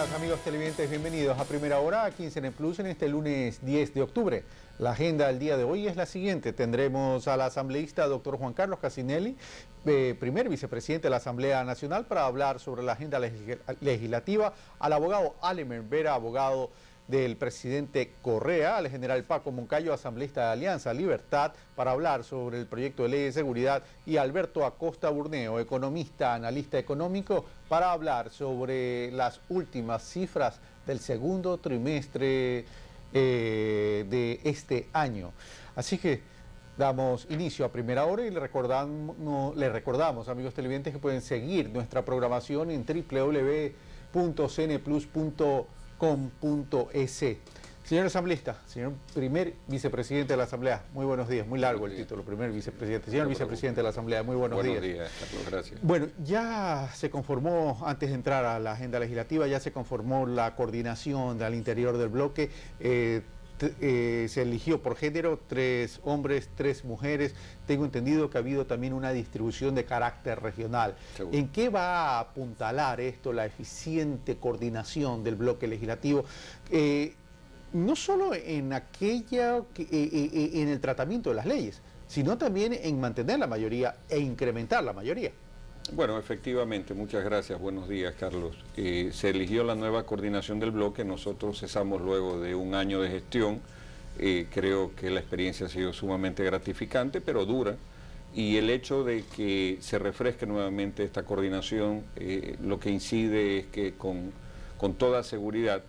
días, amigos televidentes, bienvenidos a Primera Hora aquí en CNN Plus en este lunes 10 de octubre. La agenda del día de hoy es la siguiente. Tendremos al asambleísta doctor Juan Carlos Casinelli, primer vicepresidente de la Asamblea Nacional, para hablar sobre la agenda legislativa, al abogado Alemer Vera, abogado del presidente Correa, al general Paco Moncayo, asambleísta de Alianza Libertad, para hablar sobre el proyecto de ley de seguridad, y Alberto Acosta Burneo, economista, analista económico, para hablar sobre las últimas cifras del segundo trimestre de este año. Así que damos inicio a Primera Hora y le recordamos, amigos televidentes, que pueden seguir nuestra programación en www.cnplus.com.es. Señor asambleísta, señor primer vicepresidente de la Asamblea, muy buenos días, muy largo el título, primer vicepresidente. Señor vicepresidente de la Asamblea, muy buenos días. Buenos días, Carlos, gracias. Bueno, ya se conformó, antes de entrar a la agenda legislativa, ya se conformó la coordinación al interior del bloque. Se eligió por género 3 hombres, 3 mujeres. Tengo entendido que ha habido también una distribución de carácter regional. Seguro. ¿En qué va a apuntalar esto, la eficiente coordinación del bloque legislativo? No solo en en el tratamiento de las leyes, sino también en mantener la mayoría e incrementar la mayoría. Bueno, efectivamente, muchas gracias, buenos días, Carlos. Se eligió la nueva coordinación del bloque, nosotros cesamos luego de un año de gestión. Creo que la experiencia ha sido sumamente gratificante, pero dura, y el hecho de que se refresque nuevamente esta coordinación, lo que incide es que con toda seguridad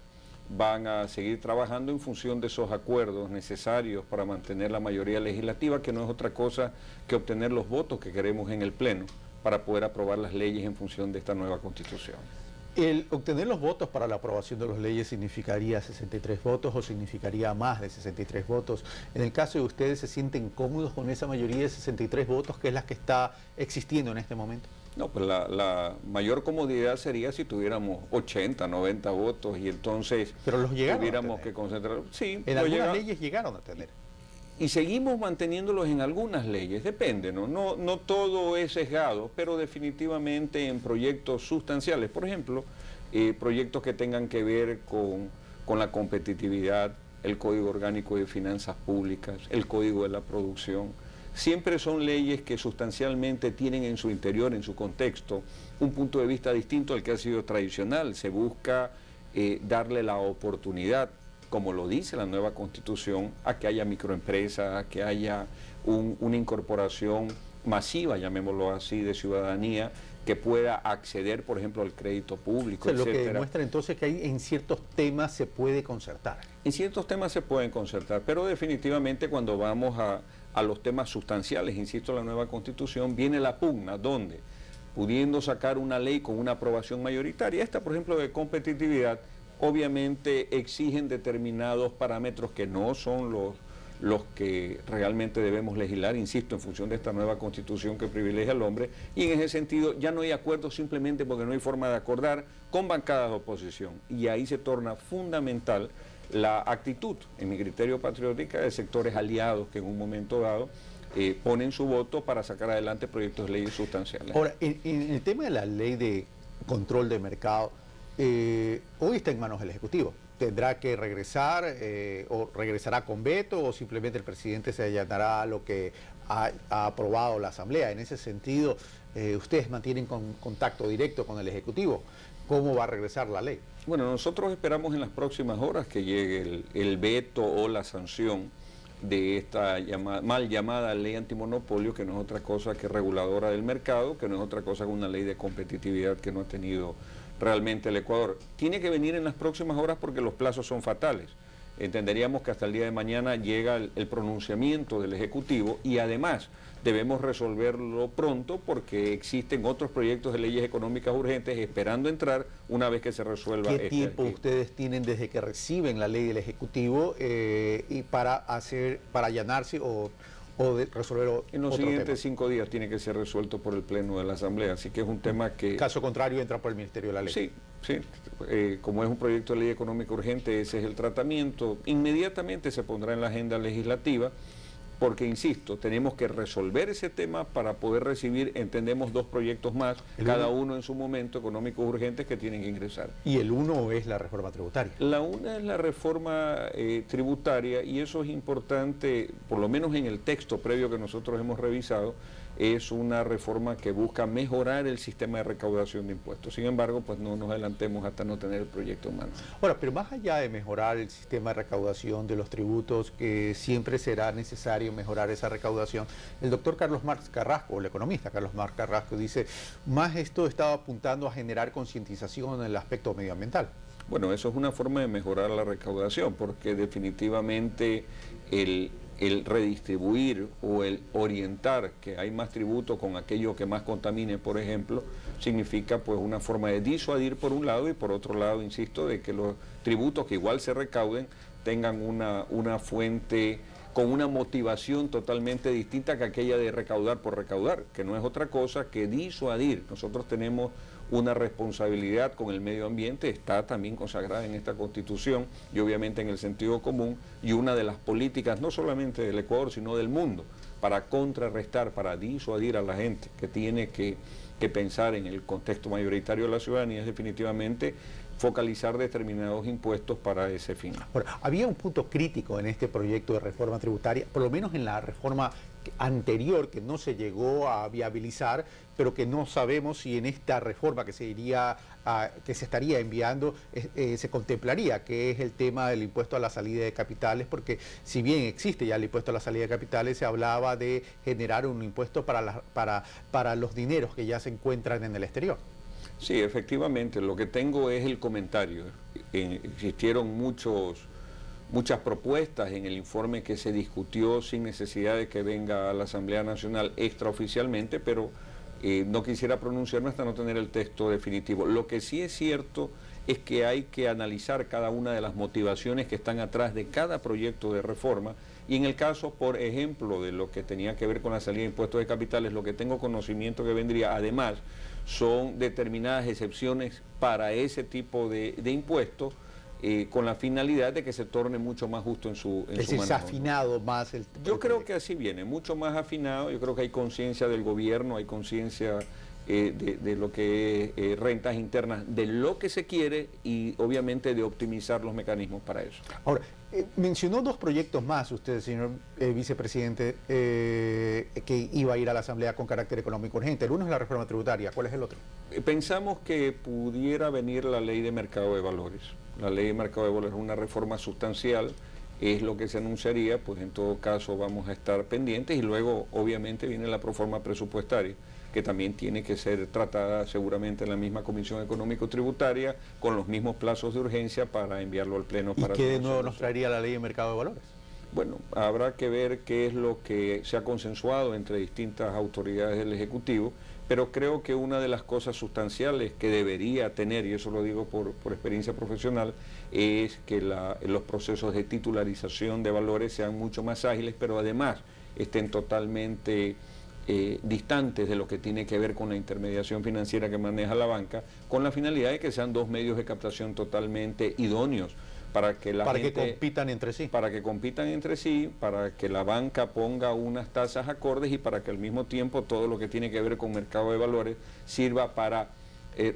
van a seguir trabajando en función de esos acuerdos necesarios para mantener la mayoría legislativa, que no es otra cosa que obtener los votos que queremos en el Pleno para poder aprobar las leyes en función de esta nueva Constitución. ¿El obtener los votos para la aprobación de las leyes significaría 63 votos o significaría más de 63 votos? En el caso de ustedes, ¿se sienten cómodos con esa mayoría de 63 votos, que es la que está existiendo en este momento? No, pues la mayor comodidad sería si tuviéramos 80, 90 votos y entonces pero los tuviéramos que concentrar. Sí, en algunas leyes llegaron a tener. Y seguimos manteniéndolos en algunas leyes, depende, ¿no? No todo es sesgado, pero definitivamente en proyectos sustanciales, por ejemplo, proyectos que tengan que ver con la competitividad, el Código Orgánico de Finanzas Públicas, el Código de la Producción. Siempre son leyes que sustancialmente tienen en su interior, en su contexto, un punto de vista distinto al que ha sido tradicional. Se busca darle la oportunidad, como lo dice la nueva Constitución, a que haya microempresas, a que haya una incorporación masiva, llamémoslo así, de ciudadanía, que pueda acceder, por ejemplo, al crédito público, lo etcétera. que demuestra entonces que en ciertos temas se puede concertar. En ciertos temas se pueden concertar, pero definitivamente cuando vamos a los temas sustanciales, insisto, la nueva Constitución, viene la pugna, donde, pudiendo sacar una ley con una aprobación mayoritaria, esta, por ejemplo, de competitividad, obviamente exigen determinados parámetros que no son los que realmente debemos legislar, insisto, en función de esta nueva Constitución que privilegia al hombre, y en ese sentido ya no hay acuerdo simplemente porque no hay forma de acordar con bancadas de oposición, y ahí se torna fundamental la actitud, en mi criterio patriótica, de sectores aliados que en un momento dado ponen su voto para sacar adelante proyectos de leyes sustanciales. Ahora, en el tema de la ley de control de mercado, hoy está en manos del Ejecutivo. ¿Tendrá que regresar o regresará con veto, o simplemente el presidente se allanará a lo que ha aprobado la Asamblea? En ese sentido, ustedes mantienen contacto directo con el Ejecutivo. ¿Cómo va a regresar la ley? Bueno, nosotros esperamos en las próximas horas que llegue el veto o la sanción de esta mal llamada ley antimonopolio, que no es otra cosa que reguladora del mercado, que no es otra cosa que una ley de competitividad que no ha tenido realmente el Ecuador. Tiene que venir en las próximas horas porque los plazos son fatales. Entenderíamos que hasta el día de mañana llega el pronunciamiento del Ejecutivo, y además debemos resolverlo pronto porque existen otros proyectos de leyes económicas urgentes esperando entrar una vez que se resuelva. ¿Qué tiempo ustedes tienen desde que reciben la ley del Ejecutivo y para allanarse o resolver en los siguientes 5 días tiene que ser resuelto por el Pleno de la Asamblea, así que es un tema que... Caso contrario entra por el Ministerio de la Ley. Sí, sí, como es un proyecto de ley económica urgente, ese es el tratamiento. Inmediatamente se pondrá en la agenda legislativa porque, insisto, tenemos que resolver ese tema para poder recibir, entendemos, 2 proyectos más, cada uno en su momento, económicos urgentes que tienen que ingresar. Y el uno es la reforma tributaria. La una es la reforma tributaria, y eso es importante, por lo menos en el texto previo que nosotros hemos revisado, es una reforma que busca mejorar el sistema de recaudación de impuestos. Sin embargo, pues no nos adelantemos hasta no tener el proyecto en mano. Ahora, pero más allá de mejorar el sistema de recaudación de los tributos, que siempre será necesario mejorar esa recaudación, el doctor Carlos Marx Carrasco, o el economista Carlos Marx Carrasco, dice, más esto estaba apuntando a generar concientización en el aspecto medioambiental. Bueno, eso es una forma de mejorar la recaudación, porque definitivamente el redistribuir o el orientar que hay más tributo con aquello que más contamine, por ejemplo, significa pues una forma de disuadir por un lado, y por otro lado, insisto, de que los tributos que igual se recauden tengan una fuente con una motivación totalmente distinta que aquella de recaudar por recaudar, que no es otra cosa que disuadir. Nosotros tenemos una responsabilidad con el medio ambiente, está también consagrada en esta Constitución y obviamente en el sentido común, y una de las políticas no solamente del Ecuador, sino del mundo, para contrarrestar, para disuadir a la gente que tiene que pensar en el contexto mayoritario de la ciudadanía, es definitivamente focalizar determinados impuestos para ese fin. Ahora, había un punto crítico en este proyecto de reforma tributaria, por lo menos en la reforma anterior, que no se llegó a viabilizar, pero que no sabemos si en esta reforma que se estaría enviando se contemplaría, que es el tema del impuesto a la salida de capitales, porque si bien existe ya el impuesto a la salida de capitales, se hablaba de generar un impuesto para los dineros que ya se encuentran en el exterior. Sí, efectivamente, lo que tengo es el comentario. Existieron muchas propuestas en el informe que se discutió sin necesidad de que venga a la Asamblea Nacional extraoficialmente, pero no quisiera pronunciarme hasta no tener el texto definitivo. Lo que sí es cierto es que hay que analizar cada una de las motivaciones que están atrás de cada proyecto de reforma, y en el caso, por ejemplo, de lo que tenía que ver con la salida de impuestos de capitales, lo que tengo conocimiento que vendría, además, son determinadas excepciones para ese tipo de impuestos, con la finalidad de que se torne mucho más justo en su manejo. Se ha afinado más el... Yo creo que así viene, mucho más afinado. Yo creo que hay conciencia del gobierno, hay conciencia de lo que es rentas internas, de lo que se quiere, y obviamente de optimizar los mecanismos para eso. Ahora, mencionó 2 proyectos más usted, señor vicepresidente, que iba a ir a la Asamblea con carácter económico urgente. El uno es la reforma tributaria. ¿Cuál es el otro? Pensamos que pudiera venir la ley de mercado de valores. La ley de mercado de valores es una reforma sustancial, es lo que se anunciaría, pues en todo caso vamos a estar pendientes, y luego obviamente viene la proforma presupuestaria, que también tiene que ser tratada seguramente en la misma Comisión Económico-Tributaria, con los mismos plazos de urgencia para enviarlo al Pleno. ¿Y qué de nuevo nos traería la ley de mercado de valores? Bueno, habrá que ver qué es lo que se ha consensuado entre distintas autoridades del Ejecutivo, pero creo que una de las cosas sustanciales que debería tener, y eso lo digo por experiencia profesional, es que los procesos de titularización de valores sean mucho más ágiles, pero además estén totalmente distantes de lo que tiene que ver con la intermediación financiera que maneja la banca, con la finalidad de que sean 2 medios de captación totalmente idóneos para que que compitan entre sí. Para que compitan entre sí, para que la banca ponga unas tasas acordes, y para que al mismo tiempo todo lo que tiene que ver con mercado de valores sirva para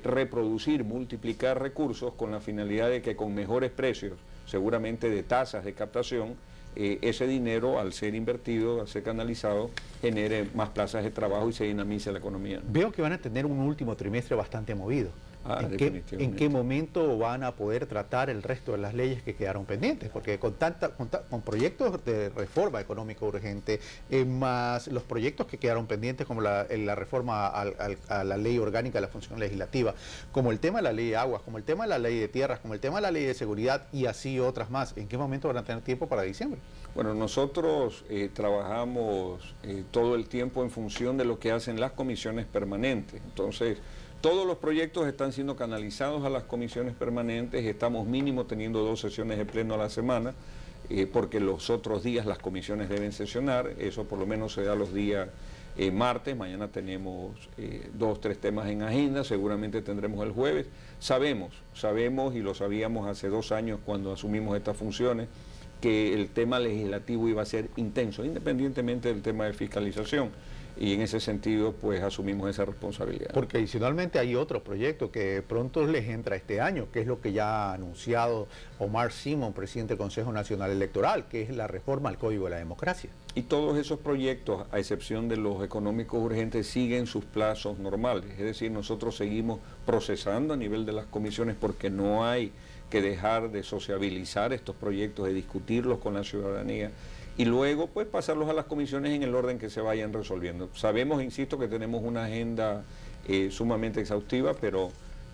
reproducir, multiplicar recursos, con la finalidad de que con mejores precios, seguramente de tasas de captación, ese dinero, al ser invertido, al ser canalizado, genere más plazas de trabajo y se dinamice la economía. Veo que van a tener un último trimestre bastante movido. ¿En qué momento van a poder tratar el resto de las leyes que quedaron pendientes? Porque con proyectos de reforma económica urgente, más los proyectos que quedaron pendientes, como la reforma a la ley orgánica de la función legislativa, como el tema de la ley de aguas, como el tema de la ley de tierras, como el tema de la ley de seguridad, y así otras más, ¿en qué momento van a tener tiempo para diciembre? Bueno, nosotros trabajamos todo el tiempo en función de lo que hacen las comisiones permanentes. Entonces, todos los proyectos están siendo canalizados a las comisiones permanentes. Estamos mínimo teniendo 2 sesiones de pleno a la semana, porque los otros días las comisiones deben sesionar. Eso por lo menos se da los días martes. Mañana tenemos 2 o 3 temas en agenda, seguramente tendremos el jueves. Sabemos y lo sabíamos hace 2 años cuando asumimos estas funciones, que el tema legislativo iba a ser intenso, independientemente del tema de fiscalización. Y en ese sentido, pues asumimos esa responsabilidad. Porque adicionalmente hay otro proyecto que pronto les entra este año, que es lo que ya ha anunciado Omar Simón, presidente del Consejo Nacional Electoral, que es la reforma al Código de la Democracia. Y todos esos proyectos, a excepción de los económicos urgentes, siguen sus plazos normales. Es decir, nosotros seguimos procesando a nivel de las comisiones porque no hay que dejar de sociabilizar estos proyectos, de discutirlos con la ciudadanía y luego pues pasarlos a las comisiones en el orden que se vayan resolviendo. Sabemos, insisto, que tenemos una agenda sumamente exhaustiva, pero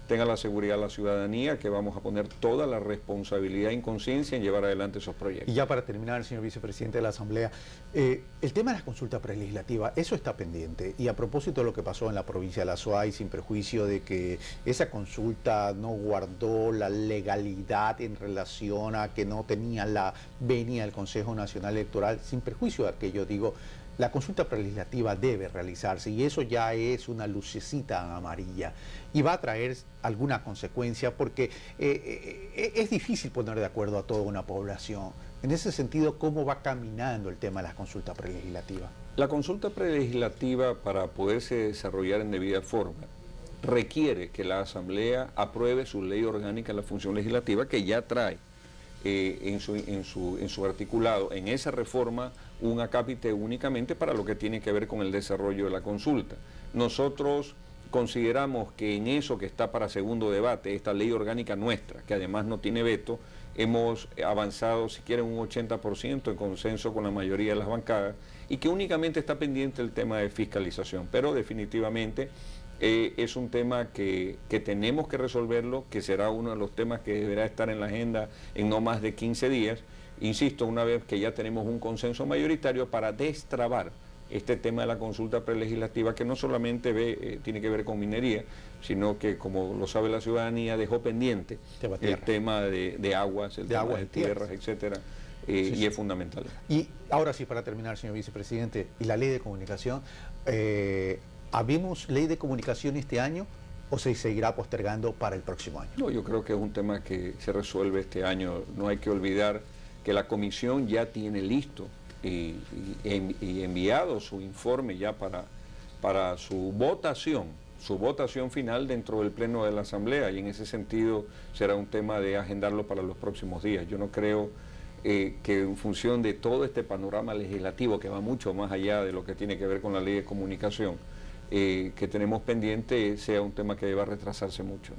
tenga la seguridad la ciudadanía que vamos a poner toda la responsabilidad y conciencia en llevar adelante esos proyectos. Y ya para terminar, señor vicepresidente de la Asamblea, el tema de las consultas prelegislativas, eso está pendiente. Y a propósito de lo que pasó en la provincia de La Suay, sin perjuicio de que esa consulta no guardó la legalidad en relación a que no tenía la venia del Consejo Nacional Electoral, sin perjuicio de aquello, digo, la consulta prelegislativa debe realizarse y eso ya es una lucecita amarilla y va a traer alguna consecuencia porque es difícil poner de acuerdo a toda una población. En ese sentido, ¿cómo va caminando el tema de las consultas prelegislativas? La consulta prelegislativa, para poderse desarrollar en debida forma, requiere que la Asamblea apruebe su ley orgánica de la función legislativa que ya trae en su articulado, en esa reforma, un acápite únicamente para lo que tiene que ver con el desarrollo de la consulta. Nosotros consideramos que en eso que está para segundo debate, esta ley orgánica nuestra, que además no tiene veto, hemos avanzado, si quieren, un 80% en consenso con la mayoría de las bancadas y que únicamente está pendiente el tema de fiscalización, pero definitivamente es un tema que tenemos que resolverlo, que será uno de los temas que deberá estar en la agenda en no más de 15 días. Insisto, una vez que ya tenemos un consenso mayoritario para destrabar este tema de la consulta prelegislativa, que no solamente tiene que ver con minería, sino que, como lo sabe la ciudadanía, dejó pendiente el tema de aguas, el tema de tierras, etcétera, y es fundamental. Y ahora sí, para terminar, señor vicepresidente, y la ley de comunicación, ¿habemos ley de comunicación este año o se seguirá postergando para el próximo año? No, yo creo que es un tema que se resuelve este año. No hay que olvidar que la comisión ya tiene listo y enviado su informe ya para su votación final dentro del Pleno de la Asamblea, y en ese sentido será un tema de agendarlo para los próximos días. Yo no creo que en función de todo este panorama legislativo que va mucho más allá de lo que tiene que ver con la ley de comunicación que tenemos pendiente, sea un tema que deba retrasarse mucho.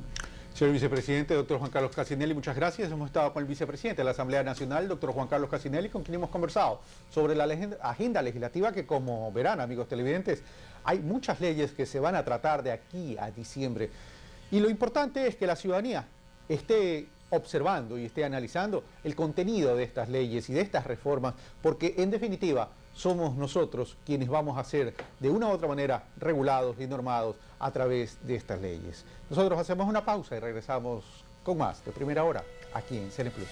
Señor vicepresidente, doctor Juan Carlos Cassinelli, muchas gracias. Hemos estado con el vicepresidente de la Asamblea Nacional, doctor Juan Carlos Cassinelli, con quien hemos conversado sobre la agenda legislativa que, como verán, amigos televidentes, hay muchas leyes que se van a tratar de aquí a diciembre. Y lo importante es que la ciudadanía esté observando y esté analizando el contenido de estas leyes y de estas reformas, porque en definitiva somos nosotros quienes vamos a ser de una u otra manera regulados y normados a través de estas leyes. Nosotros hacemos una pausa y regresamos con más de Primera Hora aquí en CNE Plus.